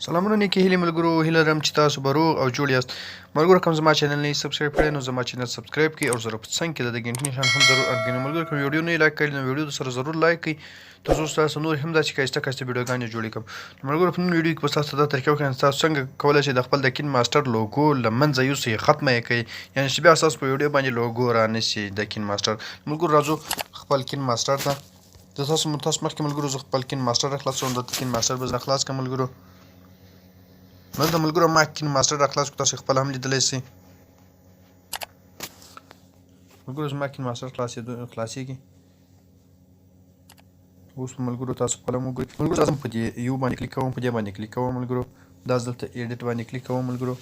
سلامونه نیکې هیلې ملګرو، هیله لرم چې تاسو به روغ او جوړ یاست. ملګرو کوم زما چینل نه سبسکرایب کړی نو زما چینل سبسکرایب کړئ او ضرور په څنګ کې د ګنټ نښان هم ضرور اړګنئ. ملګرو کوم ویډیو نه لایک کړی نو ویډیو سره ضرور لایک کړئ ترڅو ستاسو نور هم داسې ښایسته ویډیوګانې جوړې کړم. ملګرو په نن ویډیو کې به تاسو ته دا طریقه وښیم تاسو څنګه کولی شئ د خپل دکین ماسټر لوګو له منځه یوسئ، ختمه یې کړئ، یعنې چې بیا ستاسو په ویډیو باندې لوګو رانشي دکین ماسټر. ملګرو راځو خپل کین ماسټر ته. تاسو مخکې ملګرو زه خپل کین ماسټر راخلاصوم. د کین ماسټر به زه خلاص کړم ملګرو. نو د ملګرو ما کین ماسټر راخلاص کړو، تاسو خپل هم لیدلی شئ. ملګرو زما کین ماسټر خلاصېږي. اوس ملګرو تاسو خپل هم وګورئ. ملګرو راځم په دې یو باندې کلیک کوم، په دې باندې کلیک کوم ملګرو. دا دلته ایډیټ باندې کلیک کوم ملګرو.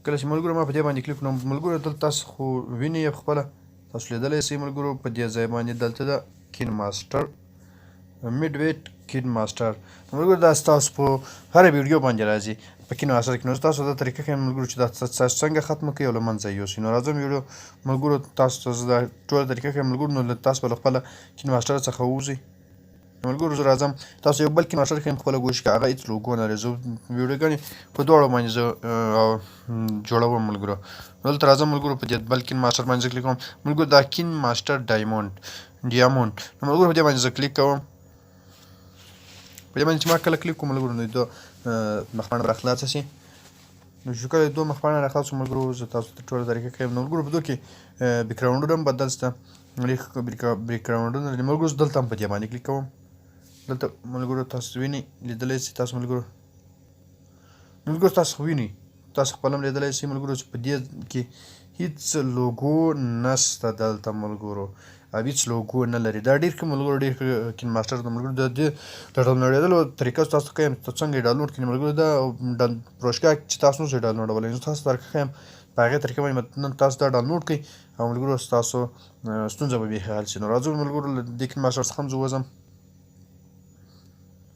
کله چې ملګرو ما په دې باندې کلیک کړم ملګرو دلته تاسو خو وینئ خپله، تاسو لیدلی شئ ملګرو په دې ځای باندې دلته د کین ماسټر میډ ویټ کین ماسټر. ملګرو دا ستاسو په هره ویډیو باندې راځي په کین ماسټر کې. نو تاسو دا طریقه ښیم ملګرو چې دا تاسو څنګه ختمه کړئ او له منځه یې یوسئ. نو راځم ویډیو ملګرو تاسو ته زه دا ټوله طریقه ښیم ملګرو. نو تاسو به له خپله کین ماسټر څخه ووځئ. ملګرو زه راځم تاسو یو بل کین ماسټر ښیم خپله ګوشي کې، هغه هېڅ لوګو نه لري. زه ویډیوګانې په دواړو باندې زه جوړوم ملګرو. دلته راځم ملګرو په دې بل کین ماسټر باندې زه کلیک کوم ملګرو. دا کین ماسټر ډایمونډ نو ملګرو په دې باندې زه کلیک کوم. په دې باندې چې ما کله کلیک کوم ملګرو نو دوه مخپاڼه راخلاصه شي. نو چې کله دوه مخپاڼه راخلاص شو ملګرو زه تاسو ته ټوله طریقه ښیم. نو ملګرو په دوی کې بیکګراونډونه هم بدل شته. بیکګراونډونه ملګرو زه دلته هم په دې باندې کلیک کوم. دلته ملګرو تاسو وینئ، لیدلی شئ تاسو ملګرو. تاسو وینئ، تاسو خپل هم لیدلی شئ ملګرو چې په دې کې هېڅ لوګو نشته دلته ملګرو، او هېڅ لوګو نه لري. دا ډېر ښه ملګرو، ډېر ښه کین ماسټر د ملګرو. د دې د ډاونلوډېدلو طریقه تاسو ته ښیم څنګه یې ډاونلوډ کړئ ملګرو. دا پروشکا چې تاسو نشئ ډاونلوډولی نو تاسو طریقه ښیم په هغې طریقه باندې نن تاسو دا ډاونلوډ کړئ او ملګرو ستاسو ستونزه به بیخي حل شي. نو راځو ملګرو له دې کین ماسټر څخه هم زه وځم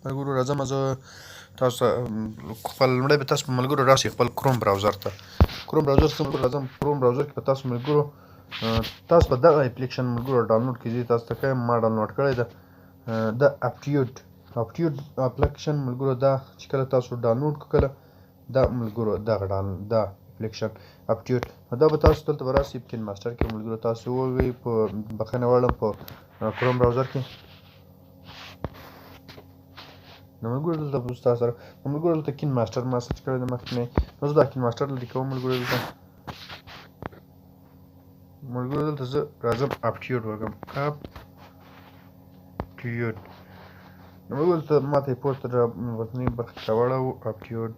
ملګرو. راځم زه تاسو خپل لومړی به تاسو ملګرو راشئ خپل کروم براوزر ته. کروم براوزر څخه ملګرو راځم. کروم براوزر کې به تاسو ملګرو تاسو به دغه اپلیکیشن ملګرو ډاونلوډ کړئ. تاسو ته ښیم ما ډاونلوډ کړی ده د اپټیوډ اپلیکیشن ملګرو. دا چې کله تاسو ډاونلوډ کړو کله دا ملګرو دغه دا اپلیکیشن اپټیوډ دا به تاسو دلته به راشئ په کین ماسټر کې ملګرو. تاسو ووایئ په بخښنه غواړم په کروم براوزر کې. نو ملګرو دلته به تاسو سره ملګرو دلته کین ماسټر ما سرچ کړی د مخکې نه. نو زه دا کین ماسټر لیکوم ملګرو. دلته ملګرو دلته زه راځم اپټیوډ وکړم اپټیوډ. نو ملګرو دلته ما ته یې پورته وطني برخې ته راواړوو اپټیوډ.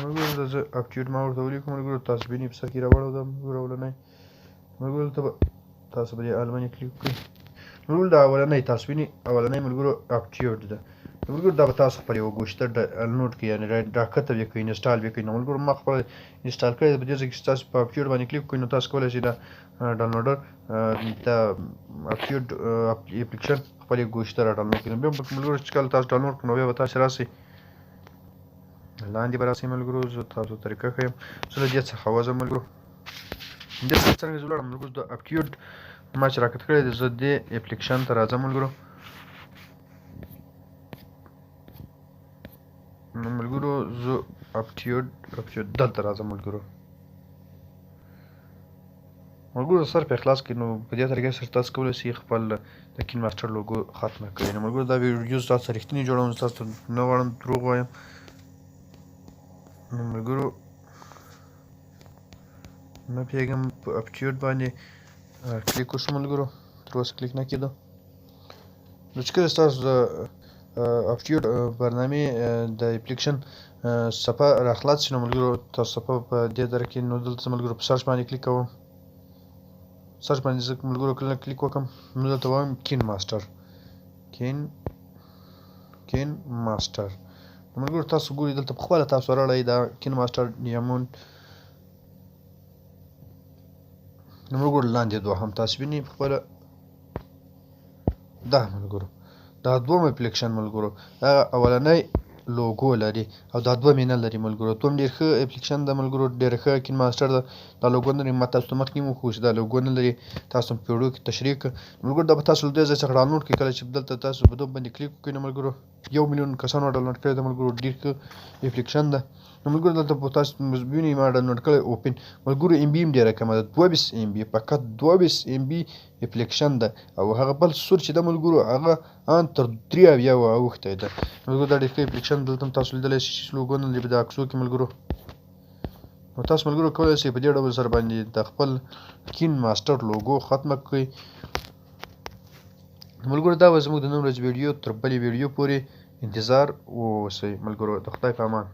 ملګرو زه اپټیوډ ما ورته ولیکم ملګرو. تاسو وینئ په سر کې راوړودم ملګرو اولنی. ملګرو دلته به تاسو به دې الماني کلیک کړئ ملګرو. دا اولنی تاسو وینئ اولنی ملګرو اپټیوډ ده ملګرو. دا به تاسو خپل یوه ګوشي ته ډاونلوډ کړئ، یعنې راښکته به یې کړئ، انسټال به یې کړئ. نو ملګرو ما خپله انسټال کړی ده. په دې ځای کې چې تاسو په اپټیوډ باندې کلیک کړئ نو تاسو کولی شئ دا ډاونلوډر د اپټیوډ اپلیکیشن خپلې ګوشي ته راډاونلوډ کړئ. نو بیا ملګرو چې کله تاسو ډاونلوډ کړئ نو بیا به تاسو راشئ لاندې به راشئ ملګرو. زه تاسو طریقه ښیم. زه له دې څخه وځم ملګرو. دې څخه څرنګه زه ولاړم ملګرو د اپټیوډ ما چې راکښته کړی دی زه دې اپلیکیشن ته راځم ملګرو. نو ملګرو زه اپټیوډ دلته راځم ملګرو. ملګرو سر په اخلاص کړئ. نو په دې طریقې سره تاسو کولی شئ خپل د کین ماسټر لوګو ختمه کړئ. نو ملګرو دا ویډیو تاسو ته رښتینې جوړوم، تاسو ته نه غواړم دروغ ووایم. نو ملګرو نه پوهېږم په اپټیوډ باندې کلیک وشو ملګرو، تر اوسه کلیک نه کېدو. نو چې کله ستاسو د اپټیوډ برنامې د اپلیکیشن صفحه راخلاص شي نو ملګرو تاسو صفحه په دې ځای کې نو دلته ملګرو په سرچ باندې کلیک کوم. سرچ باندې زه ملګرو کله کلیک وکړم نو دلته وایم کین ماسټر. نو ملګرو تاسو ګورئ دلته په خپله تاسو راړئ دا کین ماسټر ډایمونډ. نو ملګرو لاندې دوه هم تاسو وینئ په خپله دا ملګرو دا دوم اپلیکیشن ملګرو. هغه اولنی لوګو لري او دا 2 مینه لري ملګرو ته هم ډېر ښه اپلیکیشن ده ملګرو ډېر ښه کین ماسټر ده دا لوګو نه لري ما تاسو ته مخکې هم وښودل چې دا لوګو نه لري تاسو هم په ویډیو کې تشریح کړه ملګرو دا به تاسو له دې ځای څخه ډاونلوډ کړئ کله چې دلته تاسو په دوم باندې کلیک وکړئ نو ملګرو 1 میلیون کسانو ډاونلوډ کړی ده ملګرو ډېر ښه اپلیکیشن ده نو ملګرو دلته په تاسو وینئ ما ډاونلوډ کړی اوپن ملګرو ام بي هم ډېره کمه ده 22 ام بي فقط 22 ام بي اپلیکیشن ده او هغه بل سور چې ده ملګرو هغه ان تر 3 اوښتی ده ملګرو دا ډېر ښه اپلیکیشن دلته هم تاسو لیدلی شئ چې لوګو نه لري د عکسو کې ملګرو نو تاسو ملګرو کولی شئ په دې ډول سره باندې د خپل کین ماسټر لوګو ختمه کړئ ملګرو دا به زموږ د نن ورځې ویډیو تر بلې ویډیو پورې انتظار واوسئ ملګرو د خدای په امان